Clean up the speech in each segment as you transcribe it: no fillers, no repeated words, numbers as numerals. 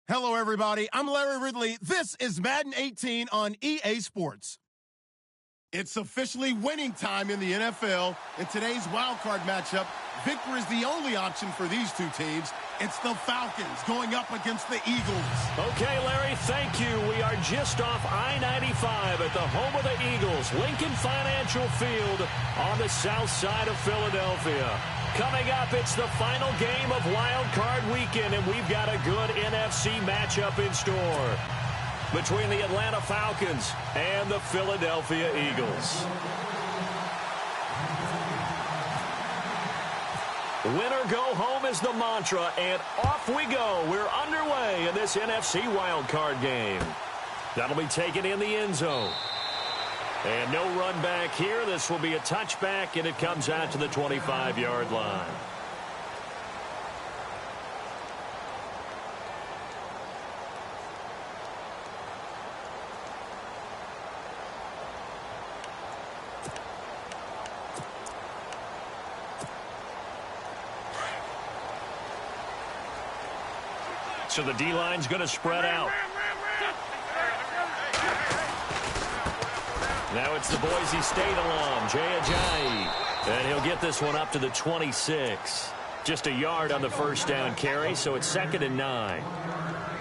Hello, everybody. I'm Larry Ridley. This is Madden 18 on EA Sports. It's officially winning time in the NFL. In today's wildcard matchup, victory is the only option for these two teams. It's the Falcons going up against the Eagles. Okay, Larry, thank you. We are just off I-95 at the home of the Eagles, Lincoln Financial Field on the south side of Philadelphia. Coming up, it's the final game of Wild Card Weekend, and we've got a good NFC matchup in store between the Atlanta Falcons and the Philadelphia Eagles. Winner go home is the mantra, and off we go. We're underway in this NFC Wild Card game. That'll be taken in the end zone. And no run back here. This will be a touchback, and it comes out to the 25-yard line. So the D-line's going to spread out. Now it's the Boise State alum, Jay Ajayi. And he'll get this one up to the 26. Just a yard on the first down carry, so it's 2nd and 9.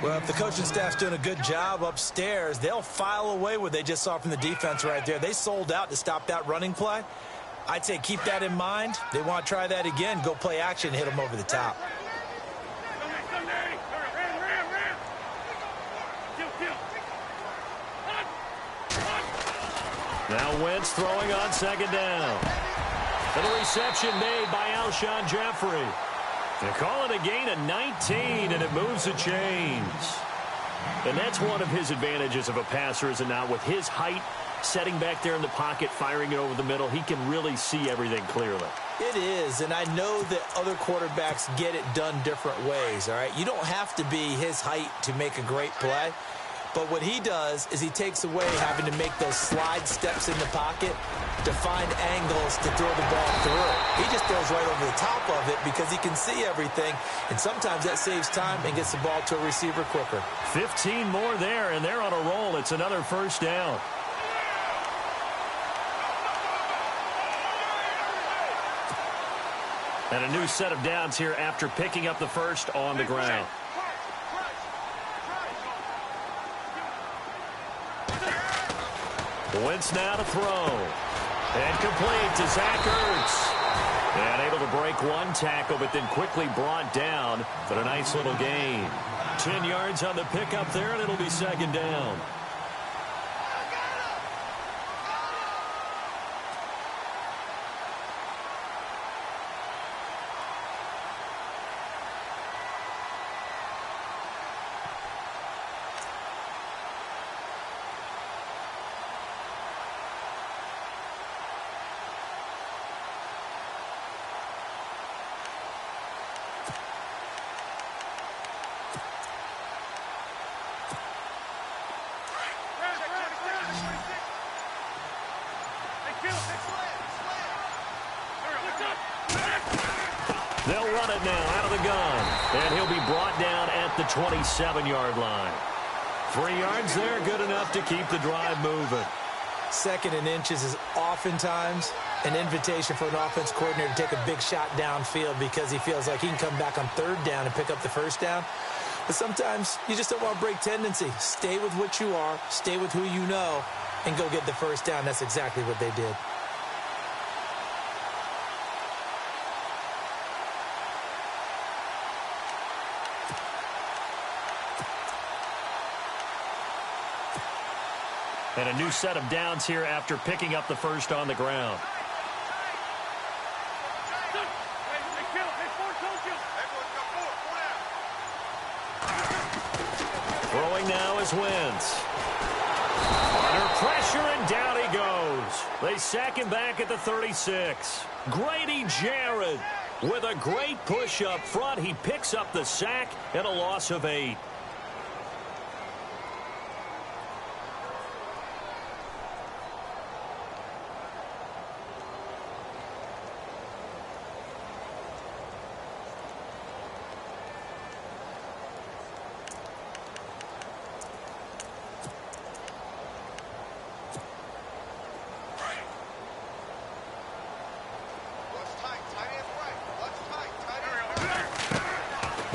Well, if the coaching staff's doing a good job upstairs, they'll file away what they just saw from the defense right there. They sold out to stop that running play. I'd say keep that in mind. They want to try that again, go play action, hit them over the top. Now Wentz throwing on 2nd down. And a reception made by Alshon Jeffrey. They call it a gain of 19, and it moves the chains. And that's one of his advantages of a passer, is it not? With his height, setting back there in the pocket, firing it over the middle, he can really see everything clearly. It is, and I know that other quarterbacks get it done different ways, all right? You don't have to be his height to make a great play. But what he does is he takes away having to make those slide steps in the pocket to find angles to throw the ball through. He just throws right over the top of it because he can see everything, and sometimes that saves time and gets the ball to a receiver quicker. 15 more there, and they're on a roll. It's another first down. And a new set of downs here after picking up the first on the ground. Wentz now to throw. And complete to Zach Ertz. And able to break one tackle, but then quickly brought down. But a nice little gain. 10 yards on the pickup there, and it'll be 2nd down. They'll run it now out of the gun. And he'll be brought down at the 27-yard line. 3 yards there, good enough to keep the drive moving. 2nd and inches is oftentimes an invitation for an offense coordinator to take a big shot downfield because he feels like he can come back on 3rd down and pick up the first down. But sometimes you just don't want to break tendency. Stay with what you are, stay with who you know, and go get the first down. That's exactly what they did. And a new set of downs here after picking up the first on the ground. Throwing now is Wentz. Under pressure, and down he goes. They sack him back at the 36. Grady Jarrett with a great push up front. He picks up the sack and a loss of 8.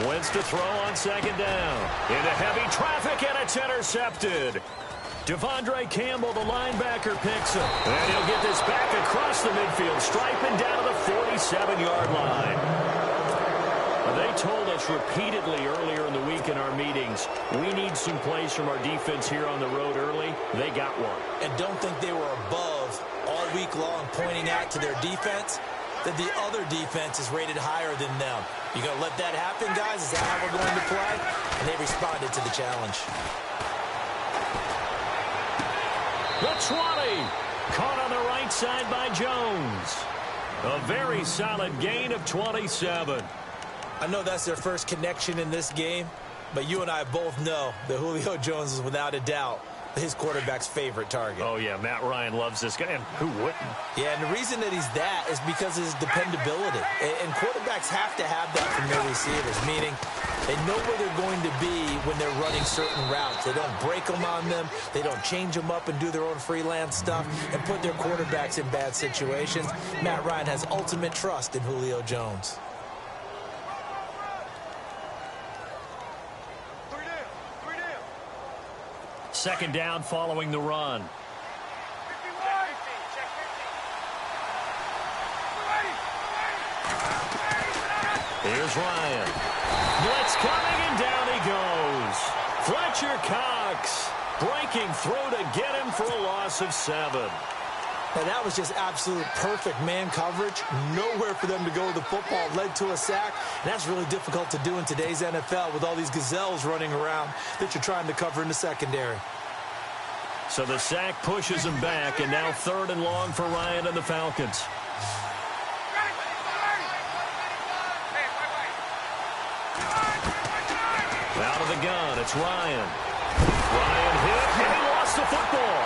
Wins to throw on second down. Into heavy traffic, and it's intercepted. Devondre Campbell, the linebacker, picks him. And he'll get this back across the midfield, striping down to the 47-yard line. They told us repeatedly earlier in the week in our meetings, we need some plays from our defense here on the road early. They got one. And don't think they were above all week long pointing out to their defense that the other defense is rated higher than them. You going to let that happen, guys? Is that how we're going to play? And they responded to the challenge. The 20. Caught on the right side by Jones. A very solid gain of 27. I know that's their first connection in this game, but you and I both know that Julio Jones is without a doubt his quarterback's favorite target. Oh, yeah, Matt Ryan loves this guy, and who wouldn't? Yeah, and the reason that he's that is because of his dependability. And quarterbacks have to have that from their receivers, meaning they know where they're going to be when they're running certain routes. They don't break them on them. They don't change them up and do their own freelance stuff and put their quarterbacks in bad situations. Matt Ryan has ultimate trust in Julio Jones. Second down following the run. Here's Ryan. Blitz coming, and down he goes. Fletcher Cox breaking through to get him for a loss of 7. Now, that was just absolute perfect man coverage. Nowhere for them to go with the football. Led to a sack. And that's really difficult to do in today's NFL with all these gazelles running around that you're trying to cover in the secondary. So the sack pushes him back, and now 3rd and long for Ryan and the Falcons. Out of the gun, it's Ryan. Ryan hit, and he lost the football.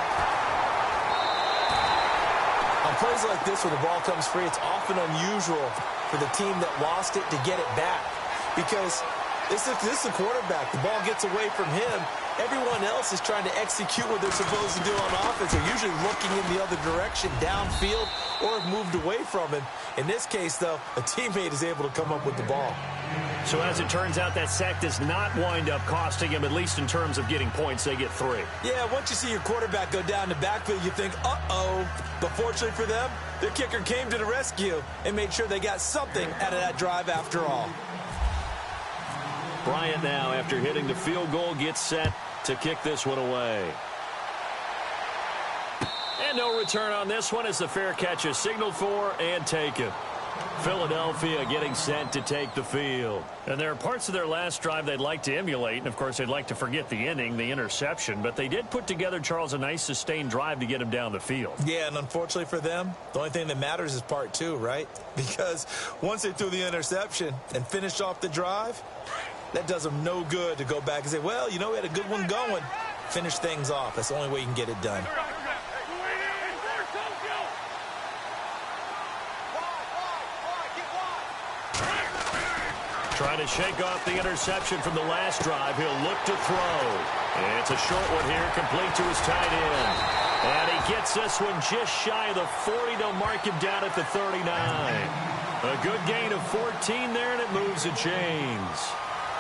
On plays like this where the ball comes free, it's often unusual for the team that lost it to get it back. Because this is a quarterback. The ball gets away from him. Everyone else is trying to execute what they're supposed to do on offense. They're usually looking in the other direction, downfield, or have moved away from him. In this case, though, a teammate is able to come up with the ball. So as it turns out, that sack does not wind up costing him, at least in terms of getting points. They get 3. Yeah, once you see your quarterback go down the backfield, you think, uh-oh. But fortunately for them, their kicker came to the rescue and made sure they got something out of that drive after all. Bryant now, after hitting the field goal, gets set to kick this one away. And no return on this one as the fair catch is signaled for and taken. Philadelphia getting set to take the field. And there are parts of their last drive they'd like to emulate, and of course they'd like to forget the inning, the interception, but they did put together, Charles, a nice sustained drive to get him down the field. Yeah, and unfortunately for them, the only thing that matters is part 2, right? Because once they threw the interception and finished off the drive, that does them no good to go back and say, well, you know, we had a good one going. Finish things off. That's the only way you can get it done. Trying to shake off the interception from the last drive. He'll look to throw. And it's a short one here, complete to his tight end. And he gets this one just shy of the 40. They'll mark him down at the 39. A good gain of 14 there, and it moves the chains.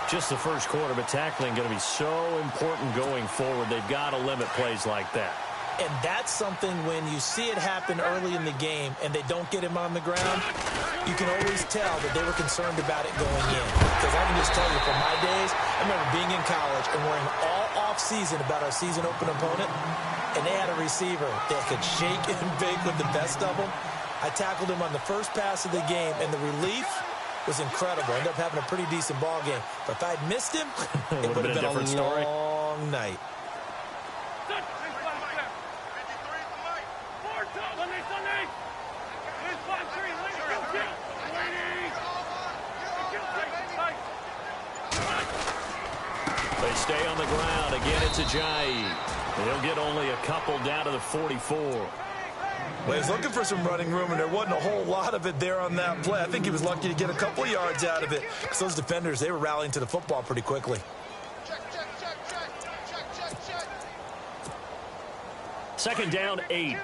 Just the first quarter, but tackling going to be so important going forward. They've got to limit plays like that. And that's something when you see it happen early in the game and they don't get him on the ground, you can always tell that they were concerned about it going in. Because I can just tell you from my days, I remember being in college and worrying all off-season about our season open opponent, and they had a receiver that could shake and bake with the best of them. I tackled him on the first pass of the game, and the relief was incredible. Ended up having a pretty decent ball game. But if I'd missed him, it would have been a long night. They stay on the ground. Again, it's Ajayi. They'll get only a couple down to the 44. Well, he's looking for some running room, and there wasn't a whole lot of it there on that play. I think he was lucky to get a couple yards out of it because those defenders, they were rallying to the football pretty quickly. Second down, 8.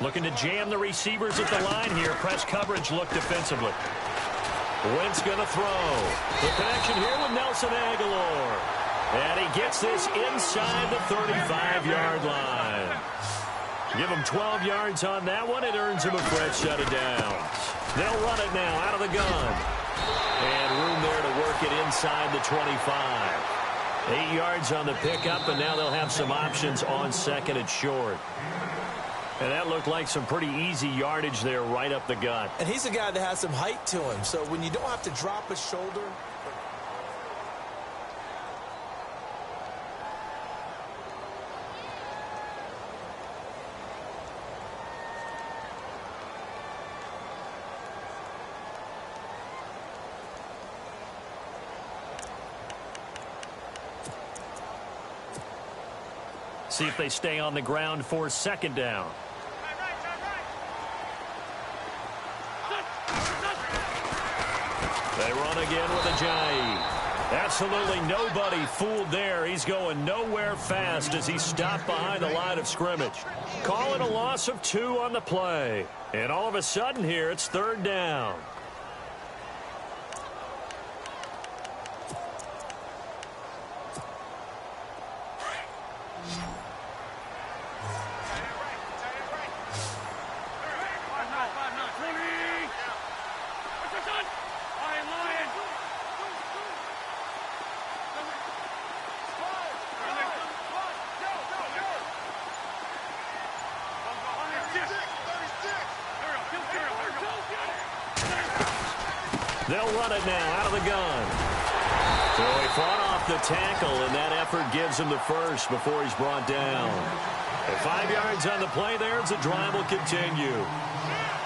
Looking to jam the receivers at the line here. Press coverage look defensively. Wentz going to throw. The connection here with Nelson Aguilar. And he gets this inside the 35-yard line. Give him 12 yards on that one. It earns him a fresh set of downs. They'll run it now out of the gun. And room there to work it inside the 25. 8 yards on the pickup, and now they'll have some options on second and short. And that looked like some pretty easy yardage there right up the gut. And he's a guy that has some height to him, so when you don't have to drop his shoulder. See if they stay on the ground for second down. They run again with Ajayi. Absolutely nobody fooled there. He's going nowhere fast as he's stopped behind the line of scrimmage. Call it a loss of 2 on the play. And all of a sudden here, it's third down. They'll run it now out of the gun. So he fought off the tackle, and that effort gives him the first before he's brought down. And 5 yards on the play there as the drive will continue.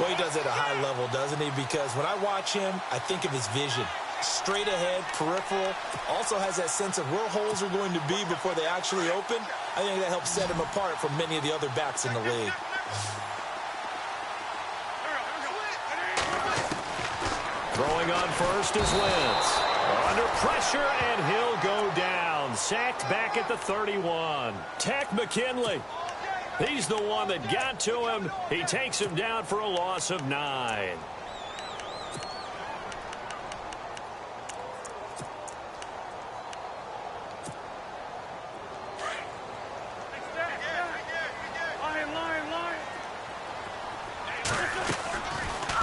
Well, he does it at a high level, doesn't he? Because when I watch him, I think of his vision. Straight ahead, peripheral. Also has that sense of where holes are going to be before they actually open. I think that helps set him apart from many of the other backs in the league. Throwing on first is Wentz. Under pressure, and he'll go down. Sacked back at the 31. Takk McKinley. He's the one that got to him. He takes him down for a loss of 9.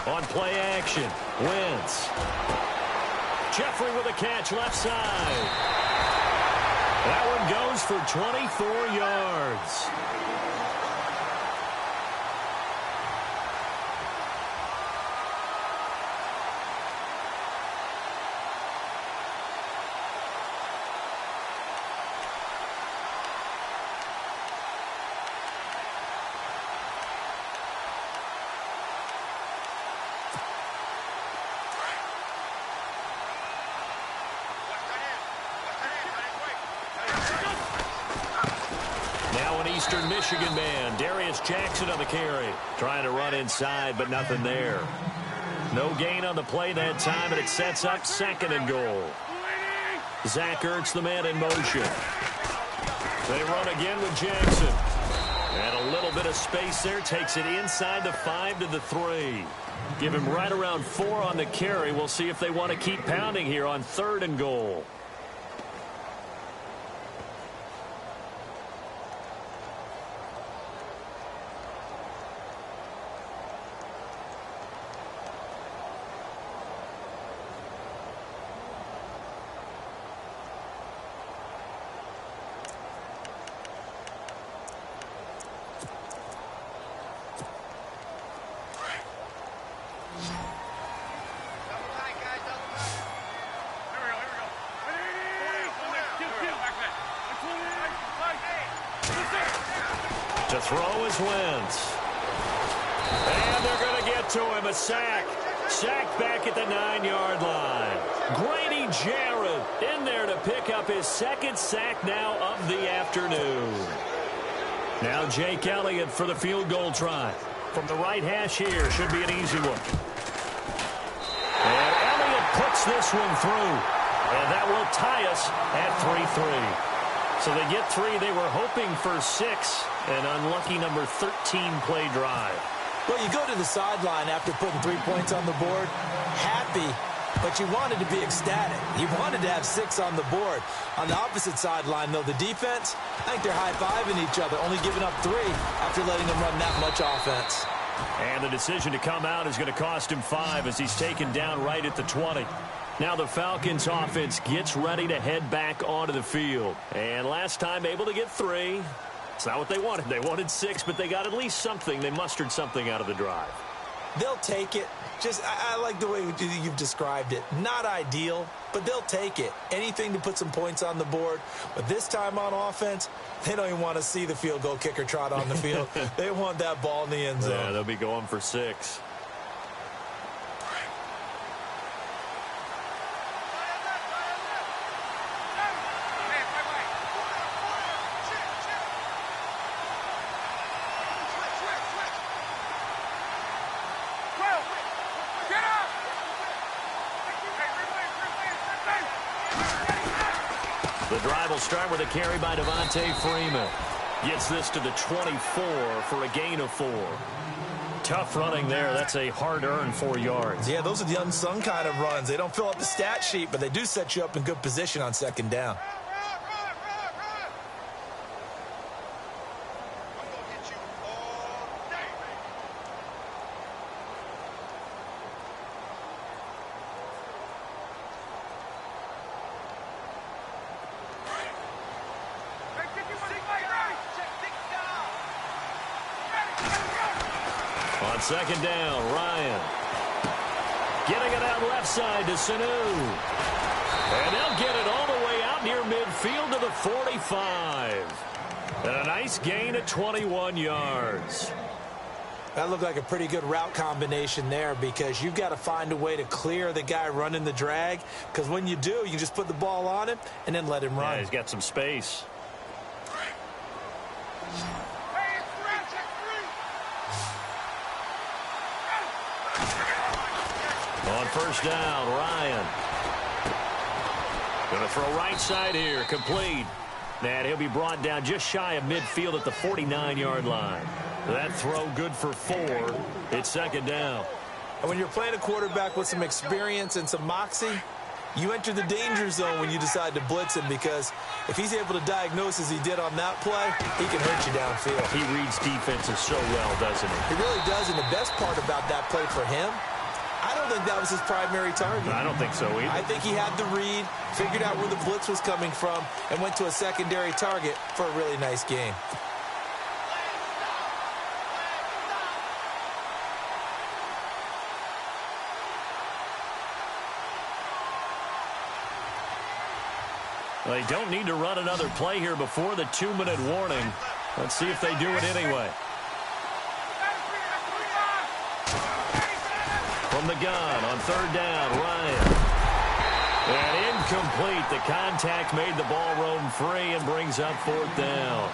On play action, Wentz. Jeffrey with a catch left side. That one goes for 24 yards. Eastern Michigan man, Darius Jackson on the carry. Trying to run inside, but nothing there. No gain on the play that time, and it sets up second and goal. Zach Ertz, the man in motion. They run again with Jackson. And a little bit of space there, takes it inside the 5 to the 3. Give him right around 4 on the carry. We'll see if they want to keep pounding here on third and goal. To throw is Wentz. And they're going to get to him. A sack. Sacked back at the 9-yard line. Grady Jarrett in there to pick up his second sack now of the afternoon. Now Jake Elliott for the field goal try. From the right hash here. Should be an easy one. And Elliott puts this one through. And that will tie us at 3-3. So they get 3. They were hoping for 6. An unlucky number 13 play drive. Well, you go to the sideline after putting 3 points on the board, happy but you wanted to be ecstatic. You wanted to have 6 on the board. On the opposite sideline, though, the defense, I think they're high-fiving each other, only giving up 3 after letting them run that much offense. And the decision to come out is going to cost him 5 as he's taken down right at the 20. Now the Falcons offense gets ready to head back onto the field. And last time able to get 3. It's not what they wanted. They wanted 6, but they got at least something. They mustered something out of the drive. They'll take it. I like the way you've described it. Not ideal, but they'll take it. Anything to put some points on the board. But this time on offense, they don't even want to see the field goal kicker trot on the field. They want that ball in the end zone. Yeah, they'll be going for 6. The drive will start with a carry by Devontae Freeman. Gets this to the 24 for a gain of 4. Tough running there. That's a hard-earned 4 yards. Yeah, those are the unsung kind of runs. They don't fill up the stat sheet, but they do set you up in good position on second down. On second down, Ryan. Getting it out left side to Sanu. And they'll get it all the way out near midfield to the 45. And a nice gain of 21 yards. That looked like a pretty good route combination there because you've got to find a way to clear the guy running the drag, because when you do, you just put the ball on him and then let him run. Yeah, he's got some space. On first down, Ryan. Going to throw right side here, complete. And he'll be brought down just shy of midfield at the 49-yard line. That throw good for 4. It's second down. And when you're playing a quarterback with some experience and some moxie, you enter the danger zone when you decide to blitz him, because if he's able to diagnose as he did on that play, he can hurt you downfield. He reads defenses so well, doesn't he? He really does, and the best part about that play for him, I don't think that was his primary target. I don't think so either. I think he had the read, figured out where the blitz was coming from, and went to a secondary target for a really nice game. They don't need to run another play here before the 2-minute warning. Let's see if they do it anyway. From the gun on third down, Ryan. And incomplete. The contact made the ball roam free and brings up 4th down.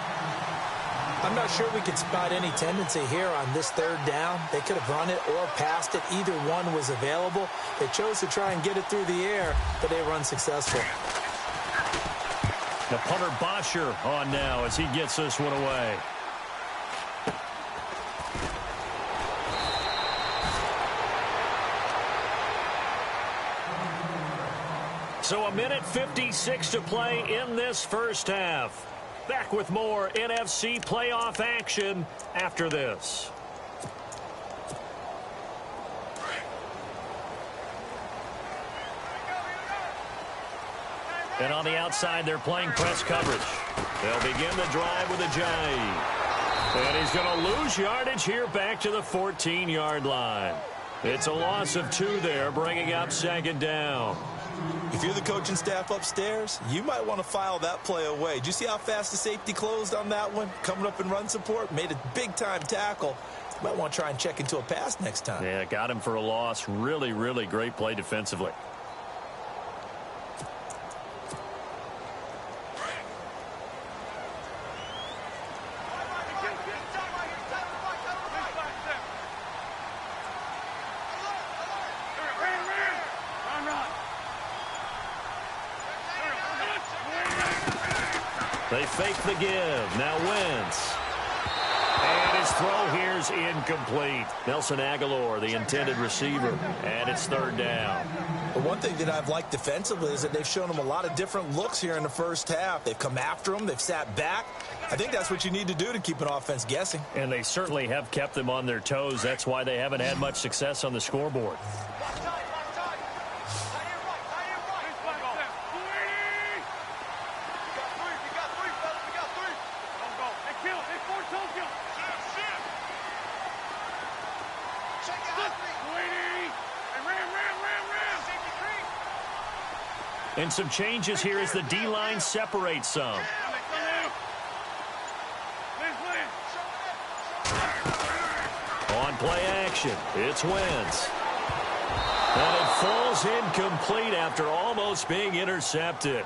I'm not sure we could spot any tendency here on this third down. They could have run it or passed it. Either one was available. They chose to try and get it through the air, but they were unsuccessful. The punter Bosher on now as he gets this one away. So a minute 56 to play in this first half. Back with more NFC playoff action after this. And on the outside, they're playing press coverage. They'll begin the drive with Ajayi. And he's going to lose yardage here back to the 14-yard line. It's a loss of 2 there, bringing up second down. If you're the coaching staff upstairs, you might want to file that play away. Did you see how fast the safety closed on that one? Coming up in run support, made a big-time tackle. You might want to try and check into a pass next time. Yeah, got him for a loss. Really, really great play defensively. They fake the give. Now Wentz. And his throw here's incomplete. Nelson Aguilar, the intended receiver, and it's third down. But one thing that I've liked defensively is that they've shown him a lot of different looks here in the first half. They've come after him. They've sat back. I think that's what you need to do to keep an offense guessing. And they certainly have kept them on their toes. That's why they haven't had much success on the scoreboard. And some changes here as the D-line separates some. On play action, it's Wentz. And it falls incomplete after almost being intercepted.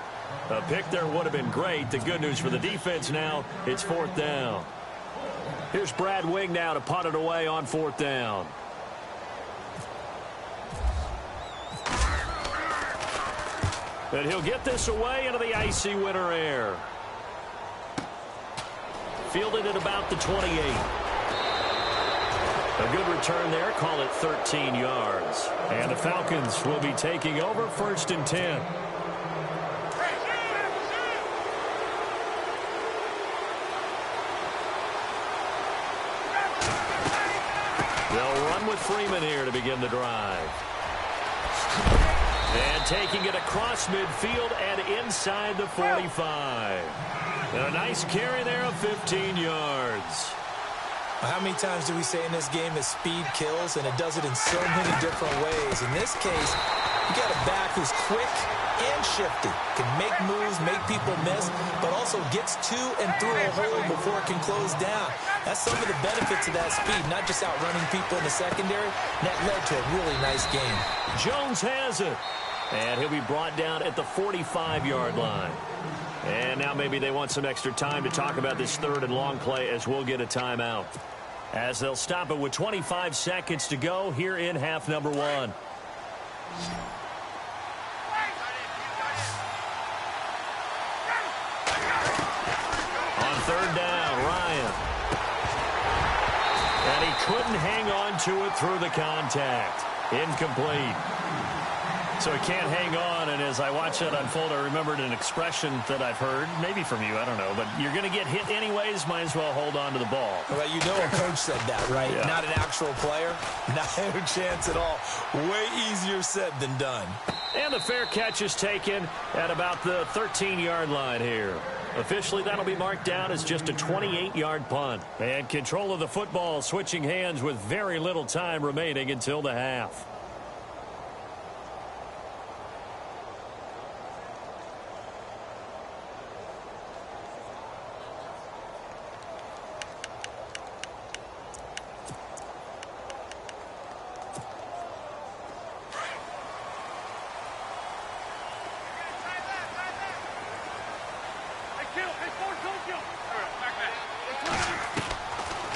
A pick there would have been great. The good news for the defense now, it's fourth down. Here's Brad Wing now to punt it away on fourth down. And he'll get this away into the icy winter air. Fielded at about the 28. A good return there. Call it 13 yards. And the Falcons will be taking over first and 10. They'll run with Freeman here to begin the drive. And taking it across midfield and inside the 45. And a nice carry there of 15 yards. How many times do we say in this game that speed kills, and it does it in so many different ways? In this case, you got a back who's quick and shifty, can make moves, make people miss, but also gets to and through a hole before it can close down. That's some of the benefits of that speed, not just outrunning people in the secondary. And that led to a really nice game. Jones has it. And he'll be brought down at the 45-yard line. And now maybe they want some extra time to talk about this third and long play as we'll get a timeout. As they'll stop it with 25 seconds to go here in half number one. On third down, Ryan. And he couldn't hang on to it through the contact. Incomplete. So he can't hang on, and as I watch that unfold, I remembered an expression that I've heard, maybe from you, I don't know, but you're going to get hit anyways, might as well hold on to the ball. Well, you know a coach said that, right? Yeah. Not an actual player. Not a chance at all. Way easier said than done. And the fair catch is taken at about the 13-yard line here. Officially, that'll be marked down as just a 28-yard punt. And control of the football switching hands with very little time remaining until the half.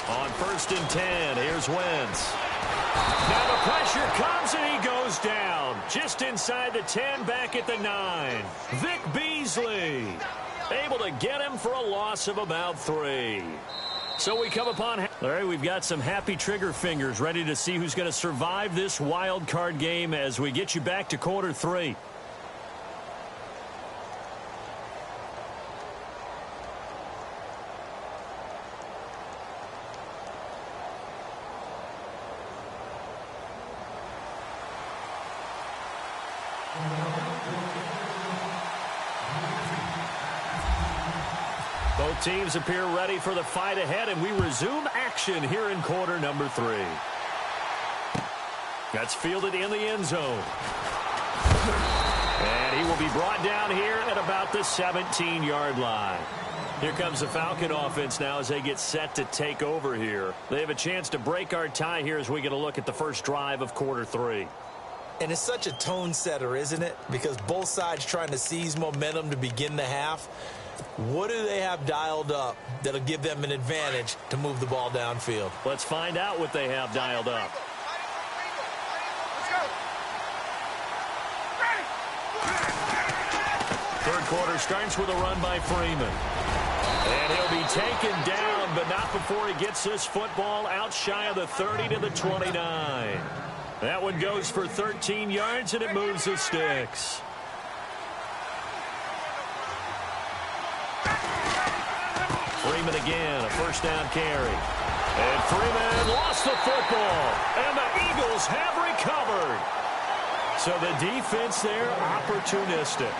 On first and 10, here's Wentz. Now the pressure comes and he goes down. Just inside the 10, back at the 9. Vic Beasley able to get him for a loss of about 3. So we come upon... All right, we've got some happy trigger fingers ready to see who's going to survive this wild card game as we get you back to quarter 3. Both teams appear ready for the fight ahead, and we resume action here in quarter number 3. That's fielded in the end zone. And he will be brought down here at about the 17-yard line. Here comes the Falcon offense now as they get set to take over here. They have a chance to break our tie here as we get a look at the first drive of quarter 3. And it's such a tone setter, isn't it? Because both sides trying to seize momentum to begin the half. What do they have dialed up that'll give them an advantage to move the ball downfield? Let's find out what they have dialed up. Third quarter starts with a run by Freeman. And he'll be taken down, but not before he gets this football out shy of the 30 to the 29. That one goes for 13 yards, and it moves the sticks. Freeman again, a first down carry. And Freeman lost the football, and the Eagles have recovered. So the defense there, opportunistic.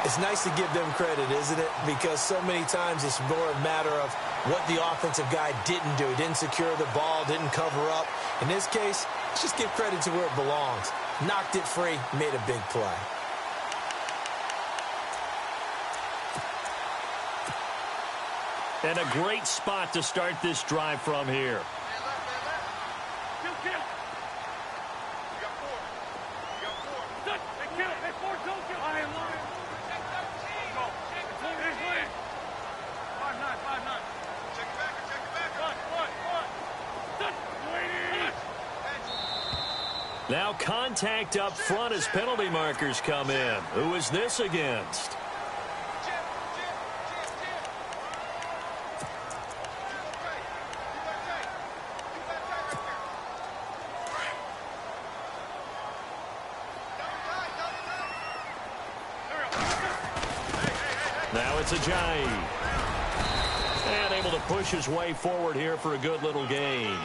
It's nice to give them credit, isn't it? Because so many times it's more a matter of what the offensive guy didn't do. He didn't secure the ball, didn't cover up. In this case, let's just give credit to where it belongs. Knocked it free, made a big play. And a great spot to start this drive from here. Now contact up front as penalty markers come in. Who is this against? Now it's Ajayi. And able to push his way forward here for a good little gain.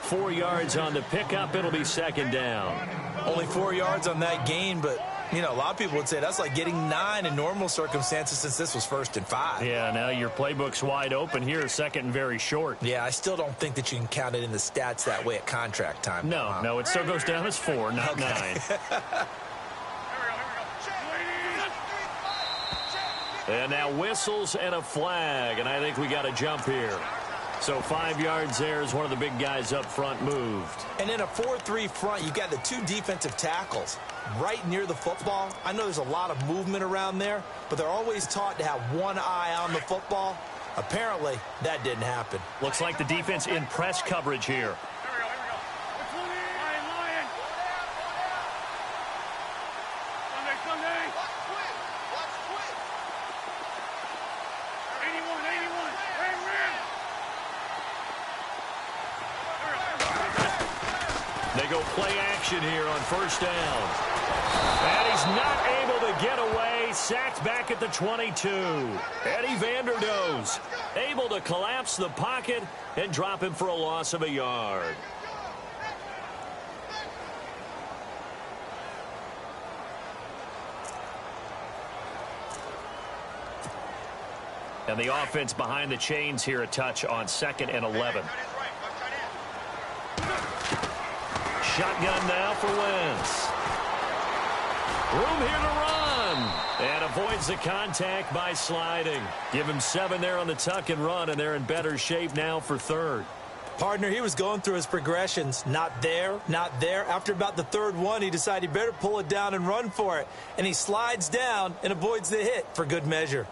4 yards on the pickup. It'll be second down. Only 4 yards on that gain, but, you know, a lot of people would say that's like getting 9 in normal circumstances since this was 1st and 5. Yeah, now your playbook's wide open here, second and very short. Yeah, I still don't think that you can count it in the stats that way at contract time. No, it still goes down as 4, not 9. And now whistles and a flag, and I think we got a jump here. So 5 yards there as one of the big guys up front moved. And in a 4-3 front, you got the 2 defensive tackles right near the football. I know there's a lot of movement around there, but they're always taught to have one eye on the football. Apparently, that didn't happen. Looks like the defense in press coverage here. They go play action here on first down. And he's not able to get away. Sacked back at the 22. Eddie Vanderdoes able to collapse the pocket and drop him for a loss of a yard. And the offense behind the chains here a touch on 2nd and 11. Shotgun now for Wentz. Room here to run. And avoids the contact by sliding. Give him 7 there on the tuck and run, and they're in better shape now for 3rd. Partner, he was going through his progressions. Not there, not there. After about the 3rd one, he decided he better pull it down and run for it. And he slides down and avoids the hit for good measure.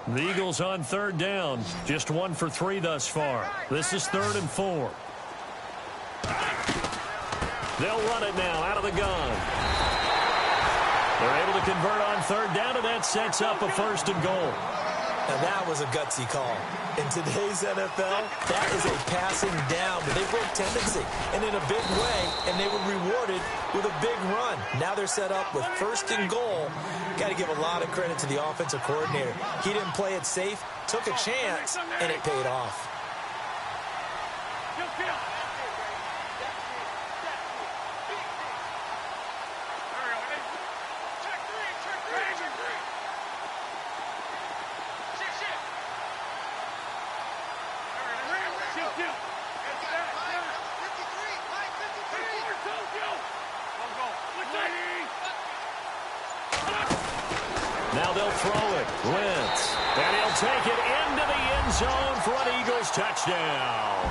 The Eagles on 3rd down. Just 1 for 3 thus far. This is 3rd and 4. They'll run it now out of the gun. They're able to convert on 3rd down, and that sets up a 1st and goal. Now that was a gutsy call. In today's NFL, that is a passing down, but they broke tendency and in a big way, and they were rewarded with a big run. Now they're set up with 1st and goal. Got to give a lot of credit to the offensive coordinator. He didn't play it safe, took a chance, and it paid off. Now they'll throw it. Wentz. And he'll take it into the end zone for an Eagles touchdown.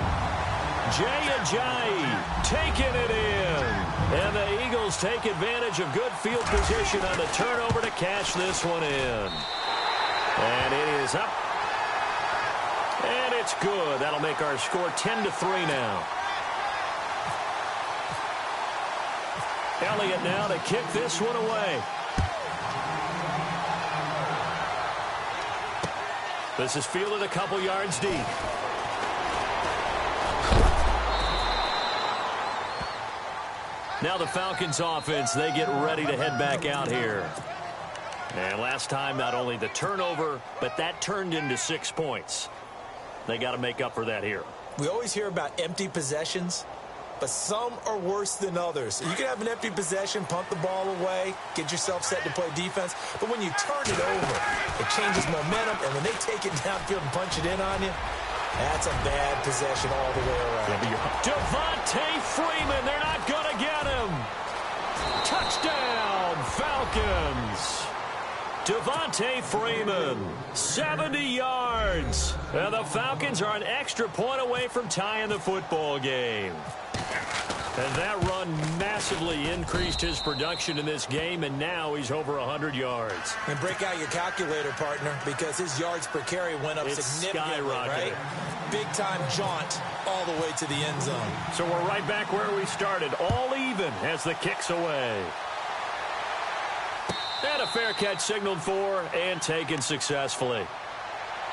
Jay Ajayi taking it in. And the Eagles take advantage of good field position on the turnover to cash this one in. And it is up. And it's good. That'll make our score 10-3 now. Elliott now to kick this one away. This is fielded a couple yards deep. Now the Falcons offense, they get ready to head back out here. And last time, not only the turnover, but that turned into 6 points. They got to make up for that here. We always hear about empty possessions, but some are worse than others. You can have an empty possession, punt the ball away, get yourself set to play defense, but when you turn it over, it changes momentum, and when they take it downfield and punch it in on you, that's a bad possession all the way around. Devontae Freeman, they're not going to get him. Touchdown, Falcons. Devontae Freeman, 70 yards. And the Falcons are an extra point away from tying the football game. And that run massively increased his production in this game, and now he's over 100 yards. And break out your calculator, partner, because his yards per carry went up significantly, right? Big-time jaunt all the way to the end zone. So we're right back where we started, all even as the kick's away. And a fair catch signaled for and taken successfully.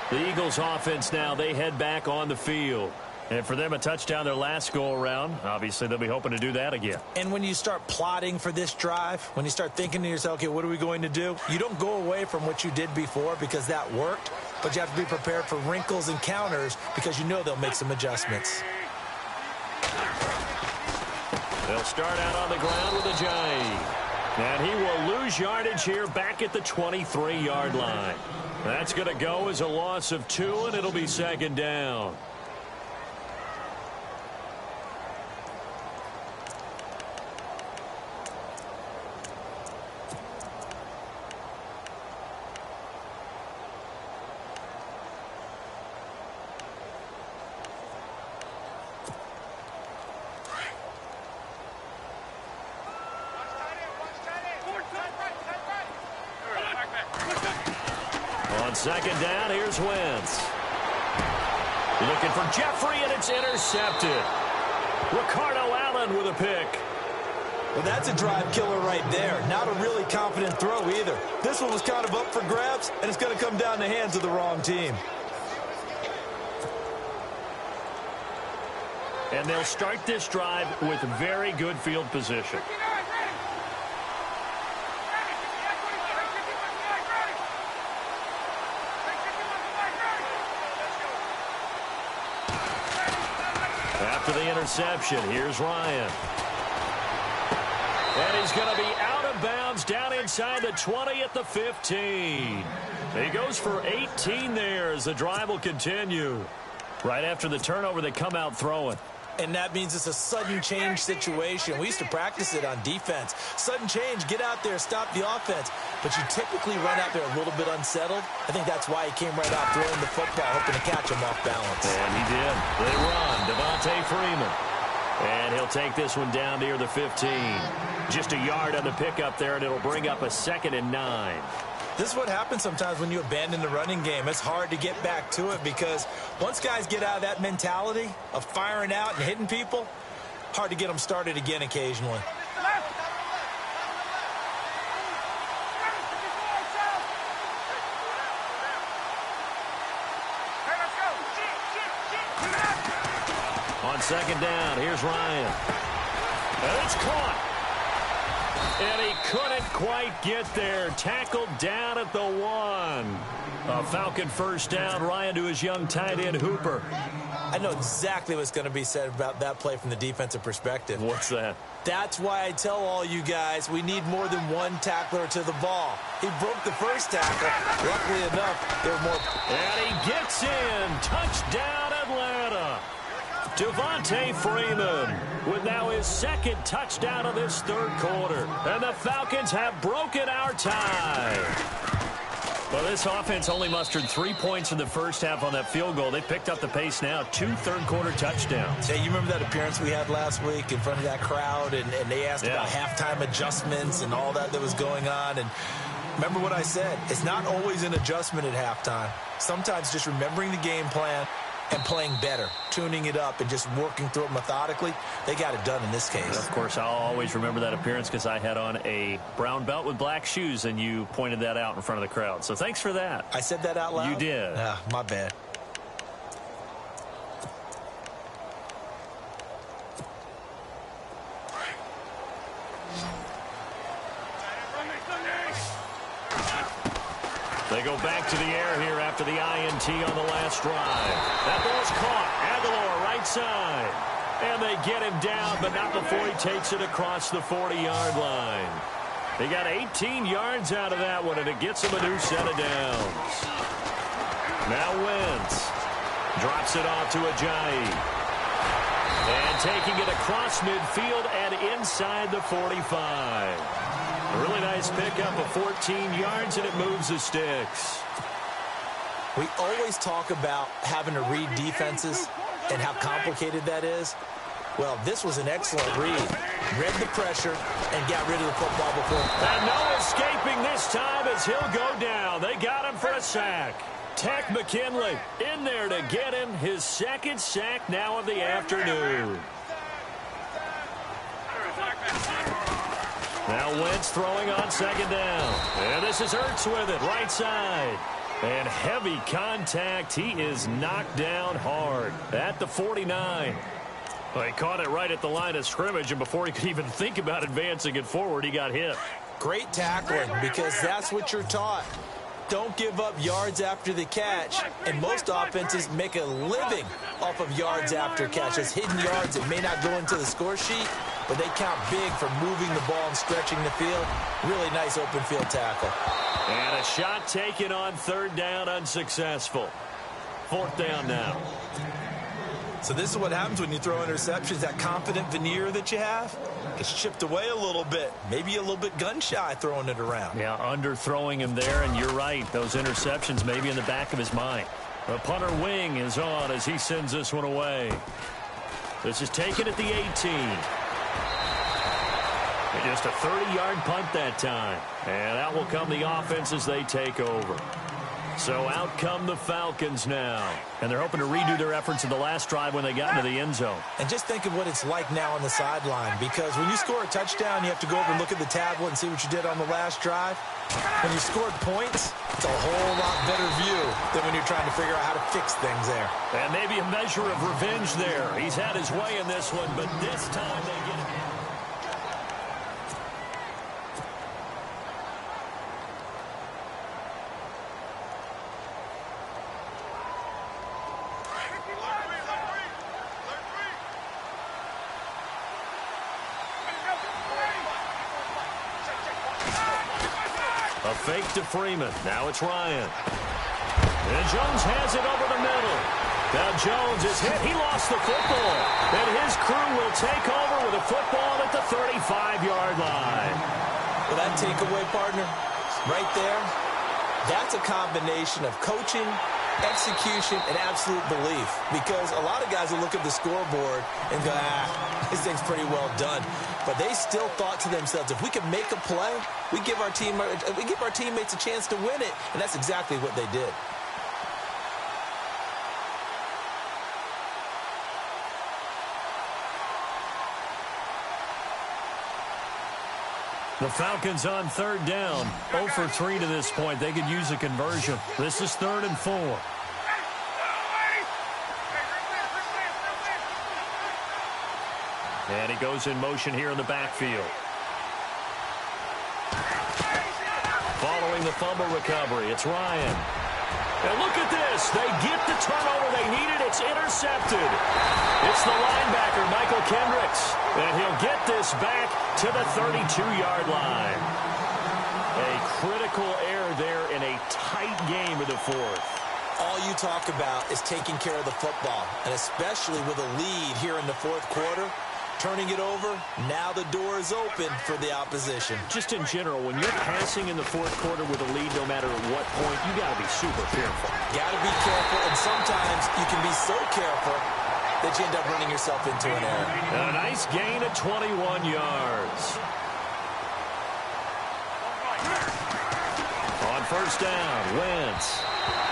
The Eagles offense now, they head back on the field. And for them, a touchdown their last go-around. Obviously, they'll be hoping to do that again. And when you start plotting for this drive, when you start thinking to yourself, okay, what are we going to do? You don't go away from what you did before because that worked, but you have to be prepared for wrinkles and counters because you know they'll make some adjustments. They'll start out on the ground with a J. And he will lose yardage here back at the 23-yard line. That's going to go as a loss of 2, and it'll be second down. On second down, here's Wentz. Looking for Jeffrey, and it's intercepted. Ricardo Allen with a pick. Well, that's a drive killer right there. Not a really confident throw either. This one was kind of up for grabs, and it's going to come down the hands of the wrong team. And they'll start this drive with very good field position. After the interception, here's Ryan. And he's going to be out of bounds down inside the 20 at the 15. He goes for 18 there as the drive will continue. Right after the turnover, they come out throwing. And that means it's a sudden change situation. We used to practice it on defense. Sudden change, get out there, stop the offense. But you typically run out there a little bit unsettled. I think that's why he came right out throwing the football, hoping to catch him off balance. And he did. They run. Devontae Freeman. And he'll take this one down near the 15. Just a yard on the pickup there, and it'll bring up a 2nd and 9. This is what happens sometimes when you abandon the running game. It's hard to get back to it because once guys get out of that mentality of firing out and hitting people, hard to get them started again occasionally. On second down, here's Ryan. And it's caught. And he couldn't quite get there. Tackled down at the 1. A Falcon first down. Ryan to his young tight end, Hooper. I know exactly what's going to be said about that play from the defensive perspective. What's that? That's why I tell all you guys we need more than one tackler to the ball. He broke the first tackle. Luckily enough, there were more. And he gets in. Touchdown, Atlanta. Devontae Freeman with now his 2nd touchdown of this 3rd quarter. And the Falcons have broken our tie. Well, this offense only mustered 3 points in the first half on that field goal. They picked up the pace now. 2 third-quarter touchdowns. Hey, you remember that appearance we had last week in front of that crowd, and they asked about halftime adjustments and all that was going on. And remember what I said. It's not always an adjustment at halftime. Sometimes just remembering the game plan and playing better, tuning it up and just working through it methodically. They got it done in this case. Of course, I'll always remember that appearance because I had on a brown belt with black shoes, and you pointed that out in front of the crowd. So thanks for that. I said that out loud? You did. My bad. They go back to the air here after the INT on the last drive. That ball's caught. Aguilar right side. And they get him down, but not before he takes it across the 40-yard line. They got 18 yards out of that one, and it gets them a new set of downs. Now Wentz drops it off to Ajayi. And taking it across midfield and inside the 45. A really nice pickup of 14 yards, and it moves the sticks. We always talk about having to read defenses and how complicated that is. Well, this was an excellent read. Read the pressure and got rid of the football before. And no escaping this time as he'll go down. They got him for a sack. Tech McKinley in there to get him his second sack now of the afternoon. Now Wentz throwing on second down. And this is Ertz with it, right side. And heavy contact. He is knocked down hard at the 49. Well, he caught it right at the line of scrimmage, and before he could even think about advancing it forward, he got hit. Great tackling, because that's what you're taught. Don't give up yards after the catch, and most offenses make a living off of yards after catch. As hidden yards that may not go into the score sheet, but they count big for moving the ball and stretching the field. Really nice open field tackle. And a shot taken on third down, unsuccessful. Fourth down now. So this is what happens when you throw interceptions. That confident veneer that you have gets chipped away a little bit. Maybe a little bit gun-shy throwing it around. Yeah, underthrowing him there, and you're right. Those interceptions may be in the back of his mind. The punter wing is on as he sends this one away. This is taken at the 18. And just a 30-yard punt that time. And out will come the offense as they take over. So out come the Falcons now. And they're hoping to redo their efforts in the last drive when they got into the end zone. And just think of what it's like now on the sideline, because when you score a touchdown, you have to go over and look at the tablet and see what you did on the last drive. When you scored points, it's a whole lot better view than when you're trying to figure out how to fix things there. And maybe a measure of revenge there. He's had his way in this one, but this time they get it. A fake to Freeman. Now it's Ryan. And Jones has it over the middle. Now Jones is hit. He lost the football. And his crew will take over with a football at the 35-yard line. Well, that takeaway, partner, right there, that's a combination of coaching, execution, and absolute belief. Because a lot of guys will look at the scoreboard and go, this thing's pretty well done. But they still thought to themselves, if we can make a play, we give our teammates a chance to win it. And that's exactly what they did. The Falcons on third down. 0 for 3 to this point. They could use a conversion. This is 3rd and 4. And he goes in motion here in the backfield. Following the fumble recovery, it's Ryan. And look at this. They get the turnover they needed. It's intercepted. It's the linebacker, Michael Kendricks. And he'll get this back to the 32-yard line. A critical error there in a tight game in the fourth. All you talk about is taking care of the football, and especially with a lead here in the fourth quarter. Turning it over, now the door is open for the opposition. Just in general, when you're passing in the fourth quarter with a lead, no matter at what point, you got to be super careful. Got to be careful, and sometimes you can be so careful that you end up running yourself into an error. And a nice gain of 21 yards. On first down. Wentz.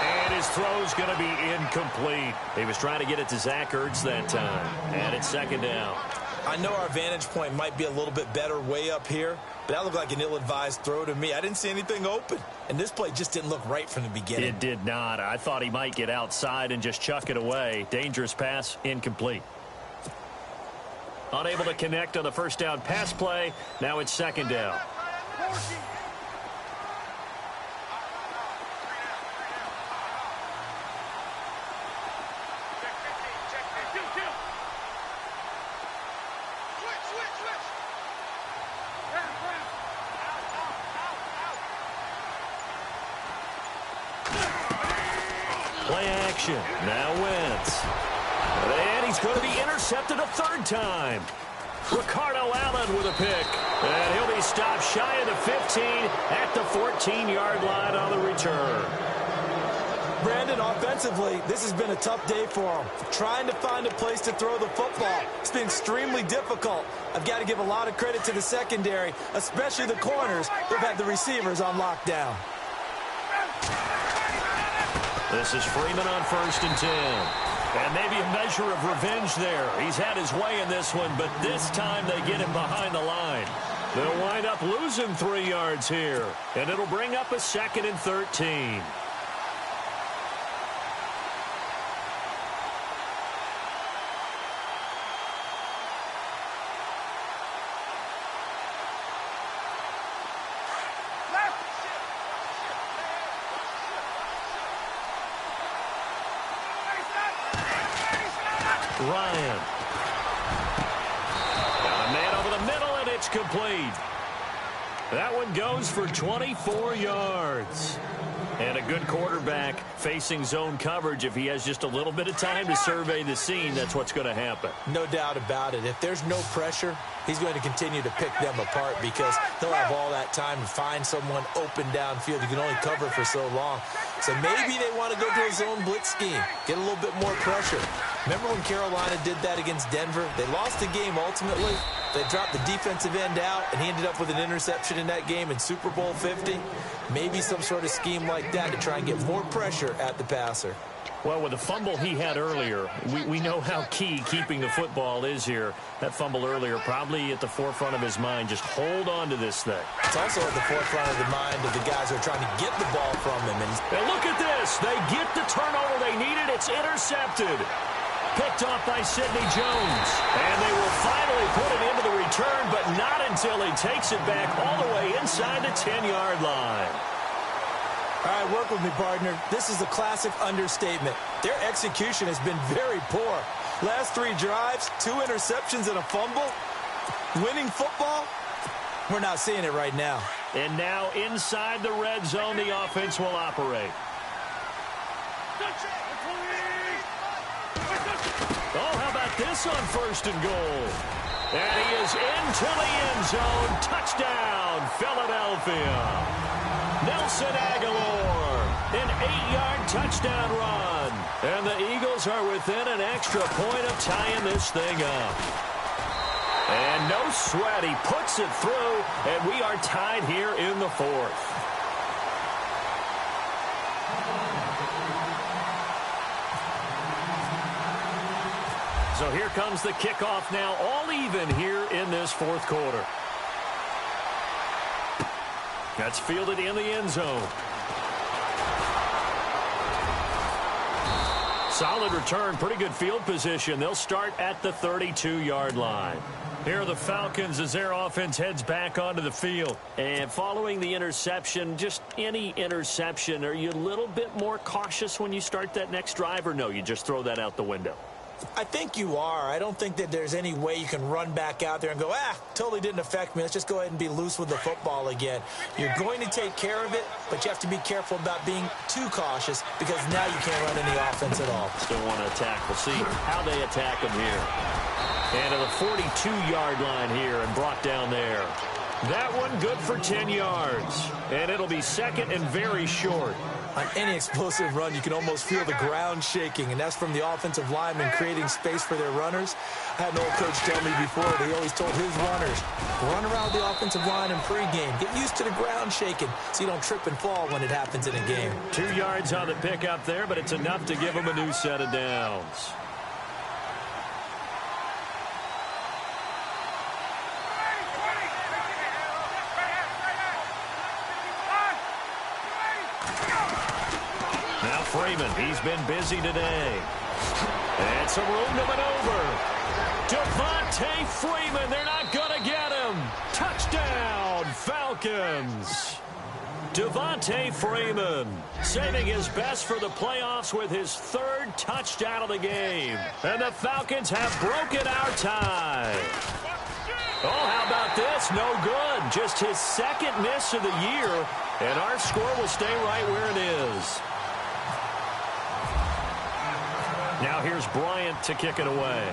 And his throw's going to be incomplete. He was trying to get it to Zach Ertz that time. And it's second down. I know our vantage point might be a little bit better way up here, but that looked like an ill-advised throw to me. I didn't see anything open, and this play just didn't look right from the beginning. It did not. I thought he might get outside and just chuck it away. Dangerous pass, incomplete. Unable to connect on the first down pass play. Now it's second down. Play action. Now Wentz. And he's going to be intercepted a third time. Ricardo Allen with a pick. And he'll be stopped shy of the 15 at the 14-yard line on the return. Brandon, offensively, this has been a tough day for him. Trying to find a place to throw the football. It's been extremely difficult. I've got to give a lot of credit to the secondary, especially the corners who've had the receivers on lockdown. This is Freeman on 1st and 10. And maybe a measure of revenge there. He's had his way in this one, but this time they get him behind the line. They'll wind up losing 3 yards here. And it'll bring up a 2nd and 13. Ryan. Got a man over the middle, and it's complete. That one goes for 24 yards. And a good quarterback facing zone coverage. If he has just a little bit of time to survey the scene, that's what's going to happen. No doubt about it. If there's no pressure, he's going to continue to pick them apart because he'll have all that time to find someone open downfield. You can only cover for so long. So maybe they want to go to a zone blitz scheme, get a little bit more pressure. Remember when Carolina did that against Denver? They lost the game ultimately. They dropped the defensive end out, and he ended up with an interception in that game in Super Bowl 50. Maybe some sort of scheme like that to try and get more pressure at the passer. Well, with the fumble he had earlier, we know how key keeping the football is here. That fumble earlier probably at the forefront of his mind. Just hold on to this thing. It's also at the forefront of the mind of the guys who are trying to get the ball from him. And look at this. They get the turnover they needed. It's intercepted. Picked off by Sidney Jones. And they will finally put it into the return, but not until he takes it back all the way inside the 10-yard line. All right, work with me, partner. This is a classic understatement. Their execution has been very poor. Last 3 drives, 2 interceptions and a fumble. Winning football? We're not seeing it right now. And now inside the red zone, the offense will operate. Oh, how about this on 1st and goal? And he is into the end zone. Touchdown, Philadelphia. Nelson Aguilar, an 8-yard touchdown run. And the Eagles are within an extra point of tying this thing up. And no sweat, he puts it through, and we are tied here in the 4th. So here comes the kickoff now, all even here in this 4th quarter. That's fielded in the end zone. Solid return, pretty good field position. They'll start at the 32-yard line. Here are the Falcons as their offense heads back onto the field. And following the interception, just any interception, are you a little bit more cautious when you start that next drive, or no, you just throw that out the window? I think you are. I don't think that there's any way you can run back out there and go, totally didn't affect me. Let's just go ahead and be loose with the football again. You're going to take care of it, but you have to be careful about being too cautious because now you can't run any offense at all. Still want to attack. We'll see how they attack them here. And to the 42-yard line here and brought down there. That one good for 10 yards. And it'll be 2nd and very short. On any explosive run, you can almost feel the ground shaking, and that's from the offensive linemen creating space for their runners. I had an old coach tell me before, they always told his runners, run around the offensive line in pregame. Get used to the ground shaking so you don't trip and fall when it happens in a game. 2 yards on the pickup there, but it's enough to give them a new set of downs. Now Freeman, he's been busy today. And some room to maneuver. Devontae Freeman, they're not going to get him. Touchdown, Falcons. Devontae Freeman saving his best for the playoffs with his 3rd touchdown of the game. And the Falcons have broken our tie. Oh, how about this? No good. Just his 2nd miss of the year. And our score will stay right where it is. Now here's Bryant to kick it away.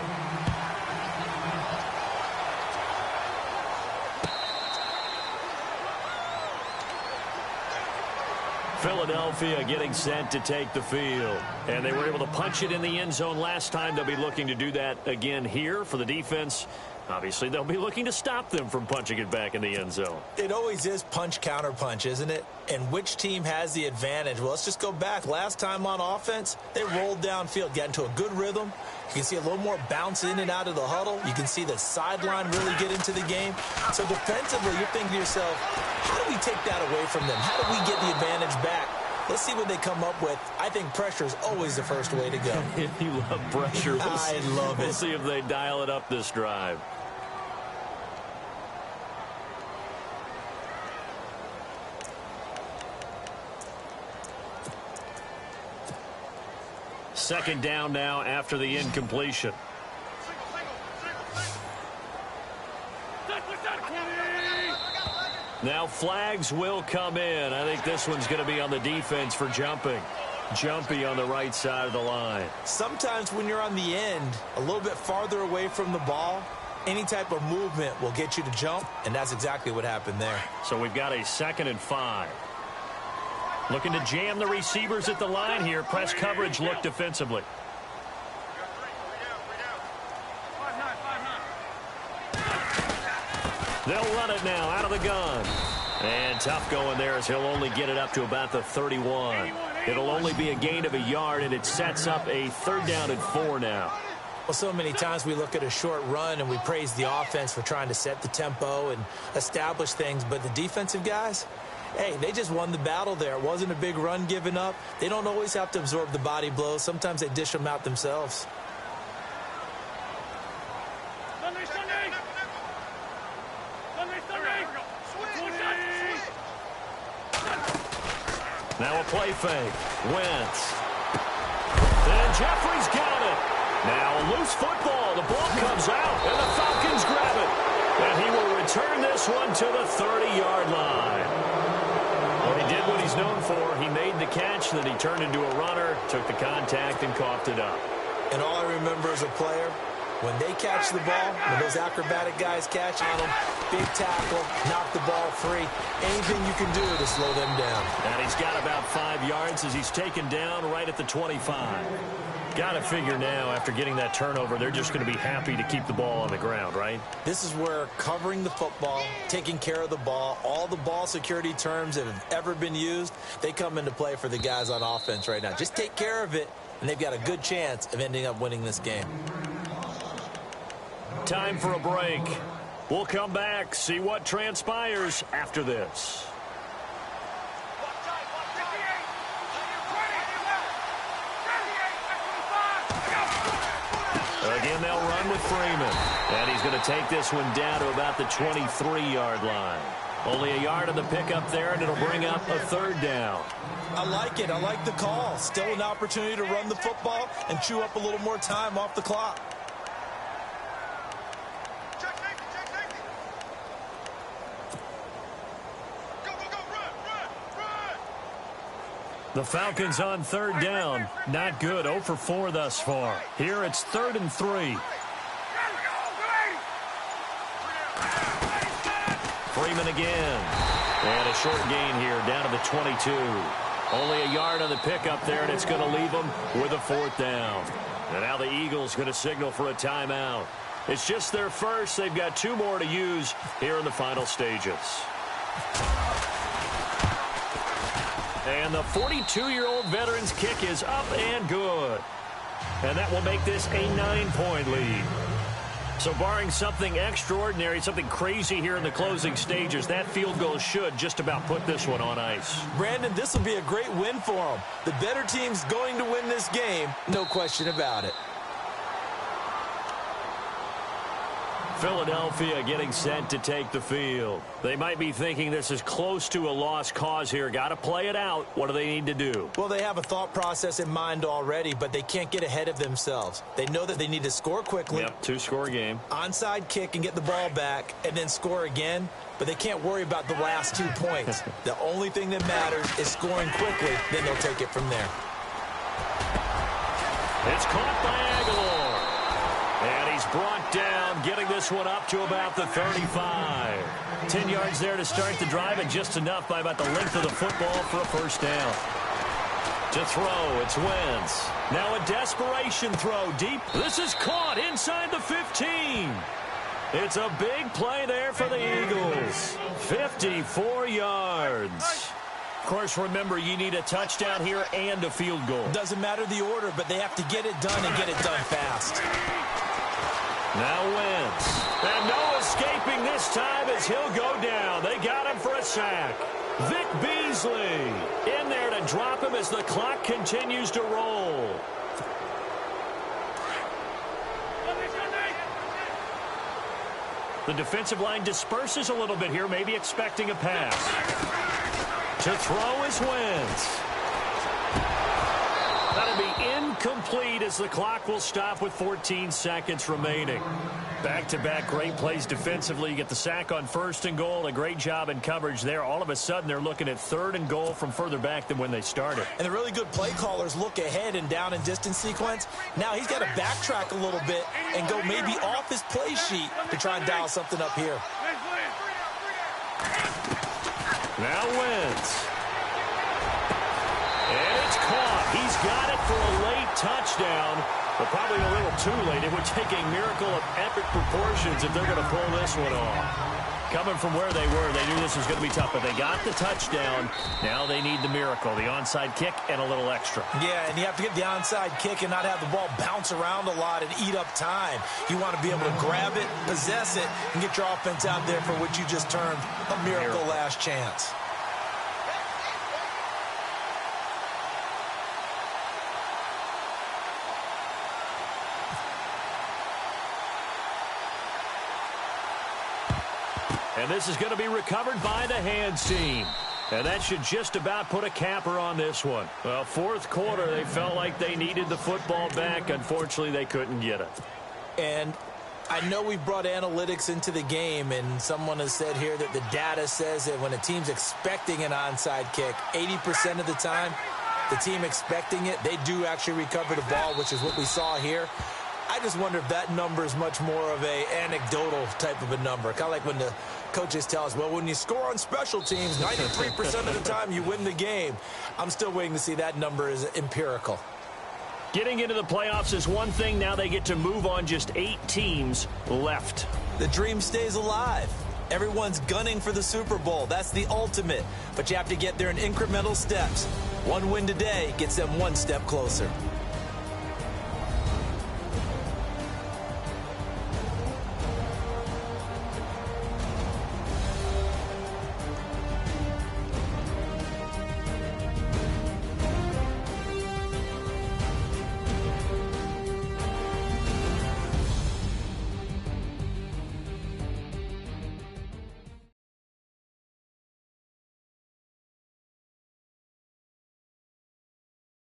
Philadelphia getting set to take the field. And they were able to punch it in the end zone last time. They'll be looking to do that again here for the defense. Obviously, they'll be looking to stop them from punching it back in the end zone. It always is punch, counter punch, isn't it? And which team has the advantage? Well, let's just go back. Last time on offense, they rolled downfield, got into a good rhythm. You can see a little more bounce in and out of the huddle. You can see the sideline really get into the game. So defensively, you're thinking to yourself, how do we take that away from them? How do we get the advantage back? Let's see what they come up with. I think pressure is always the first way to go. You love pressure. I love it. We'll see if they dial it up this drive. Second down now after the incompletion. Now flags will come in. I think this one's going to be on the defense for jumping. Jumpy on the right side of the line. Sometimes when you're on the end, a little bit farther away from the ball, any type of movement will get you to jump, and that's exactly what happened there. So we've got a 2nd and 5. Looking to jam the receivers at the line here. Press coverage look defensively. They'll run it now out of the gun. And tough going there as he'll only get it up to about the 31. It'll only be a gain of a yard, and it sets up a 3rd down and 4 now. Well, so many times we look at a short run and we praise the offense for trying to set the tempo and establish things, but the defensive guys, hey, they just won the battle there. It wasn't a big run given up. They don't always have to absorb the body blows. Sometimes they dish them out themselves. Now a play fake. Wentz. And Jeffrey's got it. Now a loose football. The ball comes out, and the Falcons grab it. And he will return this one to the 30-yard line. Well, he did what he's known for. He made the catch, then he turned into a runner, took the contact, and coughed it up. And all I remember as a player, when they catch the ball, when those acrobatic guys catch on them, big tackle, knock the ball free, anything you can do to slow them down. And he's got about 5 yards as he's taken down right at the 25. Got to figure now, after getting that turnover, they're just going to be happy to keep the ball on the ground, right? This is where covering the football, taking care of the ball, all the ball security terms that have ever been used, they come into play for the guys on offense right now. Just take care of it, and they've got a good chance of ending up winning this game. Time for a break. We'll come back, see what transpires after this. Again, they'll run with Freeman. And he's going to take this one down to about the 23-yard line. Only a yard on the pickup there, and it'll bring up a 3rd down. I like it. I like the call. Still an opportunity to run the football and chew up a little more time off the clock. The Falcons on 3rd down. Not good. 0 for 4 thus far. Here it's 3rd and 3. Freeman again. And a short gain here down to the 22. Only a yard on the pickup there, and it's going to leave them with a 4th down. And now the Eagles going to signal for a timeout. It's just their first. They've got 2 more to use here in the final stages. And the 42-year-old veteran's kick is up and good. And that will make this a 9-point lead. So barring something extraordinary, something crazy here in the closing stages, that field goal should just about put this one on ice. Brandon, this will be a great win for them. The better team's going to win this game, no question about it. Philadelphia getting set to take the field. They might be thinking this is close to a lost cause here. Got to play it out. What do they need to do? Well, they have a thought process in mind already, but they can't get ahead of themselves. They know that they need to score quickly. Yep, 2-score game. Onside kick and get the ball back and then score again, but they can't worry about the last 2 points. The only thing that matters is scoring quickly, then they'll take it from there. It's caught by Aguilar. And he's brought down, getting this one up to about the 35. 10 yards there to start the drive, and just enough by about the length of the football for a 1st down. To throw, it's Wentz. Now a desperation throw deep. This is caught inside the 15. It's a big play there for the Eagles. 54 yards. Of course, remember, you need a touchdown here and a field goal. Doesn't matter the order, but they have to get it done and get it done fast. Now Wentz. And no escaping this time as he'll go down. They got him for a sack. Vic Beasley in there to drop him as the clock continues to roll. The defensive line disperses a little bit here, maybe expecting a pass. To throw is Wentz. That'll be incomplete as the clock will stop with 14 seconds remaining. Back-to-back great plays defensively. You get the sack on 1st and goal. A great job in coverage there. All of a sudden, they're looking at 3rd and goal from further back than when they started. And the really good play callers look ahead and down and distance sequence. Now he's got to backtrack a little bit and go maybe off his play sheet to try and dial something up here. Now Wentz. And it's caught. He's got it for a late touchdown, but probably a little too late. It would take a miracle of epic proportions if they're going to pull this one off. Coming from where they were, they knew this was going to be tough, but they got the touchdown. Now they need the miracle, the onside kick and a little extra. Yeah, and you have to get the onside kick and not have the ball bounce around a lot and eat up time. You want to be able to grab it, possess it, and get your offense out there for what you just termed a miracle last chance. And this is going to be recovered by the hands team. And that should just about put a capper on this one. Well, 4th quarter, they felt like they needed the football back. Unfortunately, they couldn't get it. And I know we brought analytics into the game, and someone has said here that the data says that when a team's expecting an onside kick, 80% of the time, the team expecting it, they do actually recover the ball, which is what we saw here. I just wonder if that number is much more of a anecdotal type of a number. Kind of like when the coaches tell us, well, when you score on special teams, 93% of the time you win the game. I'm still waiting to see that number is empirical. Getting into the playoffs is one thing. Now they get to move on. Just 8 teams left. The dream stays alive. Everyone's gunning for the Super Bowl. That's the ultimate. But you have to get there in incremental steps. One win today gets them one step closer.